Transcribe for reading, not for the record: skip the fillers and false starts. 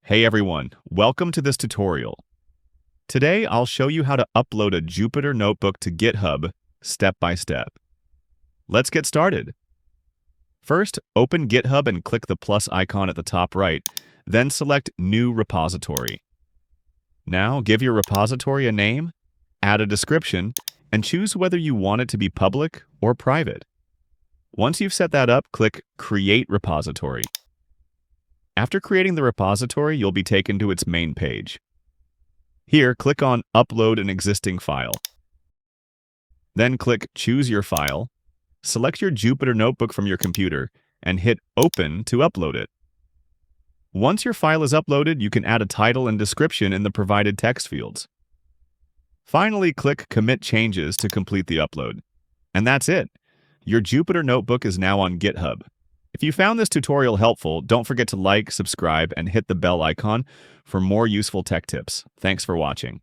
Hey everyone, welcome to this tutorial. Today I'll show you how to upload a Jupyter notebook to GitHub step by step. Let's get started. First, open GitHub and click the plus icon at the top right, then select New Repository. Now give your repository a name, add a description, and choose whether you want it to be public or private. Once you've set that up, click Create Repository. After creating the repository, you'll be taken to its main page. Here, click on Upload an existing file. Then click Choose your file, select your Jupyter notebook from your computer, and hit Open to upload it. Once your file is uploaded, you can add a title and description in the provided text fields. Finally, click Commit Changes to complete the upload. And that's it. Your Jupyter notebook is now on GitHub. If you found this tutorial helpful, don't forget to like, subscribe, and hit the bell icon for more useful tech tips. Thanks for watching.